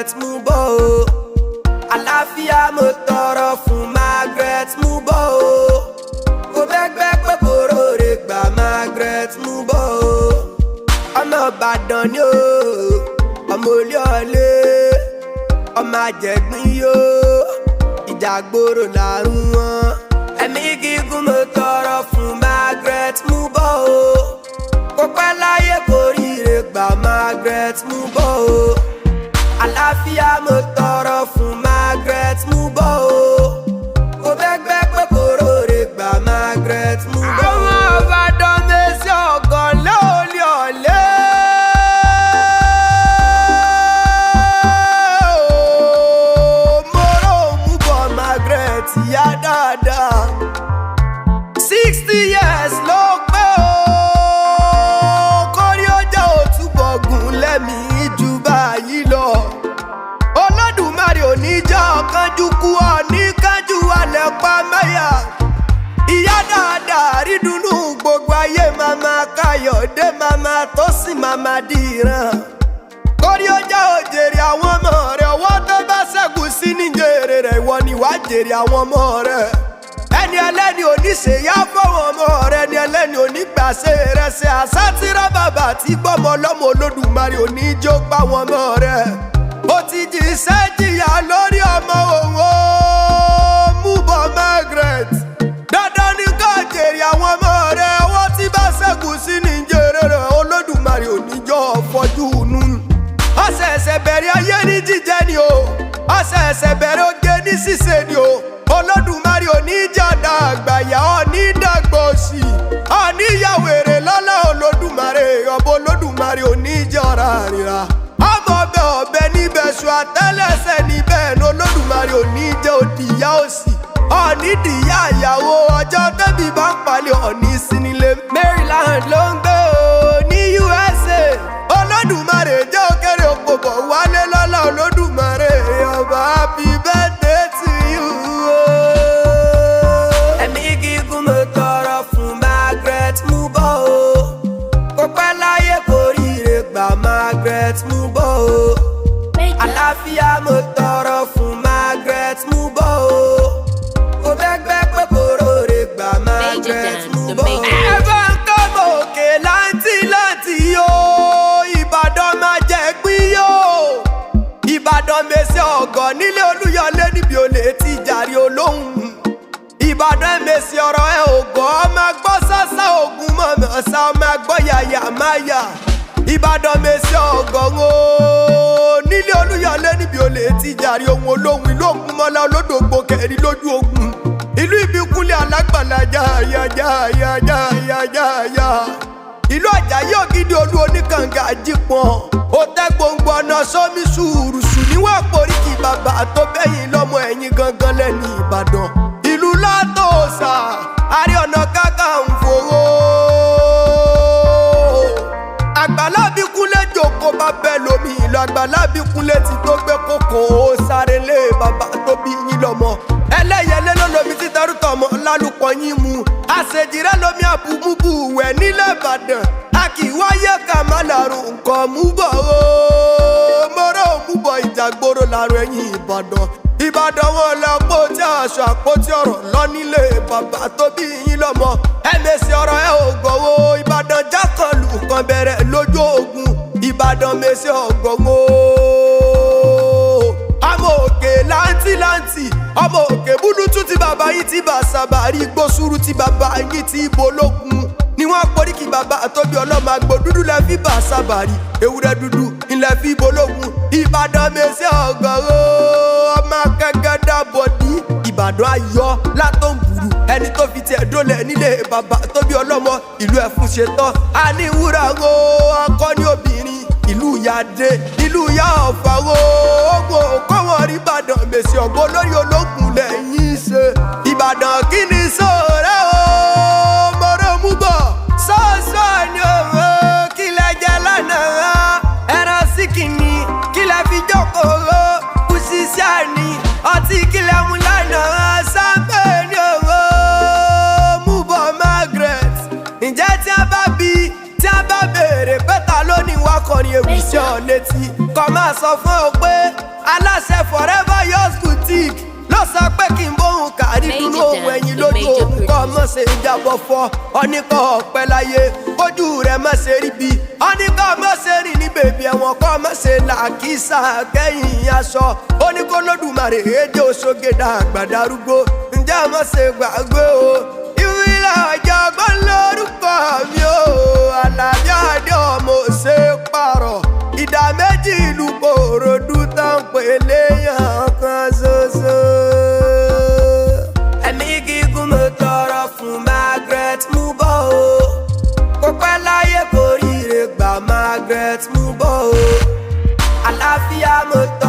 Margaret mú bọ̀ o. Àlàáfíà mo tọrọ fún Margaret mú bọ̀ o. Kò bẹ́gbẹ́ pé kòró rè gbà Margaret mú bọ̀ o. Ọmọ Ìbàdàn ni o, ọmọ Olúyọ̀lé, ọmọ Àjẹ̀gbín yó, ìjàgboro làrún wọn. Ẹ̀mí gígùn mo tọrọ fún Margaret mú bọ̀ o. Kò pẹ́ láyé kò ríre gbà Margaret mú bọ̀ o. Àlàáfíà mo tọrọ fún Margaret mú bọ̀ o. Kò bẹ́gbẹ́ pé kòró rè gbà Margaret mú bọ̀ o. Àwọn Ìbàdàn Mèsì ọ̀gàn Olúyọ̀lé. Mọ́rọ̀ mú bọ̀ Margaret ìyá dáadáa. 60 years ló pé o. Kórí ọjọ́ òtúbọ̀ gùn lẹ́mìí jù báyìí lọ. Olódùmarè ò ní jẹ́ ọ̀kanjú kú ọ ní kánjú alẹ́ pa mẹ́yà. Ìyá dáadáa rí dùnnú gbogbo ayé màmá Káyọ̀dé màmá Tósìn màmá Dìran. Kórí ọjọ́ òjèrè àwọn ọmọ rẹ̀ ọwọ́ tó bá ṣẹ́gun sí ní jèrè rẹ̀ ìwọ ni wàá jèrè àwọn ọmọ rẹ̀. Ẹni ẹlẹ́ni oníṣèyá fọwọ́ ọmọ rẹ̀ ẹni ẹlẹ́ni onígbàṣe rẹ̀ ṣe àṣátírá bàbá tí gbọ́mọ lọ́mọ Olódùmarè oníjó pa wọn ọmọ rẹ̀. Ó ti jìṣẹ́ jìyà lórí ọmọ òun ó mú bọ̀ Margaret. Dandan ni ká jèrè àwọn ọmọ rẹ̀ ọwọ́ tí bá ṣẹ́gun sí ní jèrè rẹ̀ Olódùmarè oníjó fọjú nù. Ọ̀sẹ̀ẹ̀sẹ̀ bẹ̀rẹ̀ ayé ní jíjẹ ni o, ọ̀sẹ̀ẹ̀sẹ̀ bẹ̀rẹ̀ oge ní ṣíṣe ni o. Olódùmarè oníjàdá àgbàyà onídàgbò sí oníyàwèrè lọ́lá Olódùmarè ọba Olódùmarè oníjọra rírà. Ọmọ ọbẹ̀ ọbẹ̀ níbẹ̀ ṣù àtẹ́lẹsẹ̀ níbẹ̀ ní Olódùmarè oníjẹ́ òdìyá òsì onídìyá ìyàwó ọjọ́ tẹ́bí bá ń palẹ̀ ọ̀ní sínílé. Maryland ló ń gbé o ní USA. Olódùmarè jẹ́ òkèrè òpòbọ̀ wálé lọ́lá Olódùmarè ọba happy birthday to you. Ẹ̀mí gígùn mo tọrọ fún Margaret mú bọ̀ o. Kò pẹ́ láyé kò ríre gbà Margaret mú bọ̀ o. Àlàáfíà mo tọrọ fún Margaret mú bọ̀ o. Kò bẹ́gbẹ́ pé kòró rè gbà Margaret mú bọ̀ o. Ẹ bá ń kọ́ mọ òkè láǹtí láǹtí yó. Ìbàdàn máa jẹ́ pín yó. Ìbàdàn Mèsì ọ̀gàn nílé Olúyọ̀lé níbi olè ti jàre olóhùn. Ìbàdàn Mèsì ọ̀rọ̀ ẹ̀ ògàn ọmọ gbọ́ sásá ògùn mọ̀mọ́ sá ọmọ gbọ́ yàyà máyà. Ìbàdàn Mèsì ọ̀gàn o nílé Olúyọ̀lé níbi olè ti jàre ohun olóhùn ìlú Ògúnmọ́lá olódògbò kẹrin lójú ogun. Ìlú Ìbíkúnlé alágbàlá yáyáyáyáyáyá. Ìlú Àjàyí Ògìdì olú oníkànga àjípọ̀n. Ó tẹ́ gbòǹgbò ọ̀nà sómi sùúrùsù níwọ̀n àpòríkì bàbá tó bẹ́yìn lọ́mọ ẹ̀yìn gangan lẹ́ni Ìbàdàn. Ìlú Látòsà Ààrẹ Ọ̀nà Kakanfò. Àgbàlá Bíkúnlé jòkó bá bẹ́ẹ̀ lómi ìlú Àgbàlá Bíkúnlé ti tó gbé kókó ó sáré lé bàbá tó bí yín lọ́mọ. Ẹlẹ́yẹlé ló lomi tí tẹrútọ̀mọ́ lálùpọ̀ yín mu. Àṣejìrẹ́ lomi àbúmúbù wẹ̀ nílẹ̀ Ìbàdàn. A kì í wáyé ká má làrùn nǹkan mú bọ̀ o. Mọ́rọ̀ mú bọ̀ ìjàgboro làrùn ẹ̀yìn Ìbàdàn. Ìbàdàn wọn lọ àpótí aṣọ àpótí ọ̀rọ̀ lọ nílé bàbá tó bí yín lọ́mọ. Mèsì ọ̀rọ̀ ẹ̀ ò gbọ̀wọ́. Ìbàdàn jákànlù kan bẹ̀rẹ̀ lójú ogun. Ìbàdàn Mèsì ọ̀gàn o. Ọmọ òkè láǹtìláǹtì ọmọ òkè búlútú tí bàbá yìí ti bà sábàrí gbósùrù tí bàbá yìí ti bológun. Ni wọ́n poríkì bàbá tóbi ọlọ́mọ àgbò dúdú lẹ́ fi bà sábàrí ewúrẹ́ dúdú ilẹ̀ fi bológun. Ìbàdàn Mèsì ọ̀gàn o ọmọ akẹ́kẹ́ dábọ̀dí. Ìbàdàn ayọ̀ látọ̀nbùrù ẹni tó fi tiẹ̀ dólẹ̀ nílé bàbá tóbi ọlọ́mọ ìlú ẹ̀fún ṣetán. A ní ìwúrà o akọni obìnrin ìlú Ìyáde ìlú Ìyá Ọ̀fà o. Ogun òkòwò rí Ìbàdàn Mèsì ọ̀gàn olórí ológun lẹ́yìn ṣe. Ìbàdàn kí ni sóòrẹ́ o. Mọ́rọ̀ mú bọ̀ sọ́ọ̀sọ́ ni òwe kí lẹ jẹ lánàá. Ẹran síkìní kí lẹ fi jókòó. Kùsìsíà ni ọtí kí lẹ mú lánàá. Sáńpẹ̀ ni òwe mú bọ̀ Margaret. Ǹjẹ́ tí a bá bí tí a bá béèrè pẹ́ta lónìí wákọ̀rin ewì sí ọ létí kọ́ máa sọ fún ọ pé aláṣẹ forever yours boutique ló sọ pé kí n bóun kárí dúró ohun ẹ̀yìn lójú òun kọ́ mọ̀ ṣe jábọ̀ fọ́ ọ́nìkọ́ ọ̀pẹ́ láyé kójú rẹ̀ mọ̀ ṣe rí bí ọ́nìkọ́ mọ̀ ṣe rìn ní bèbí ẹ̀wọ̀n kọ́ mọ̀ ṣe làkísà kẹ́yìn aṣọ oníkó lódùmarè èdè òṣogè dàgbà darúgbó ǹjẹ́ mọ̀ ṣe gbàgbé o ìwílẹ̀ ọ̀jọ̀gbọ́n lórúkọ mi o Àlàbí Adé ọmọ ṣe pààrọ̀ ìdá méjì ìlú Kòròdú tán pé léèyàn kan ṣoṣo. Ẹ̀mí gígùn mo tọrọ fún Margaret mú bọ̀ o kó pẹ́ láyé kórìíre gbà Margaret mú bọ̀ o àlàáfíà mo tọrọ.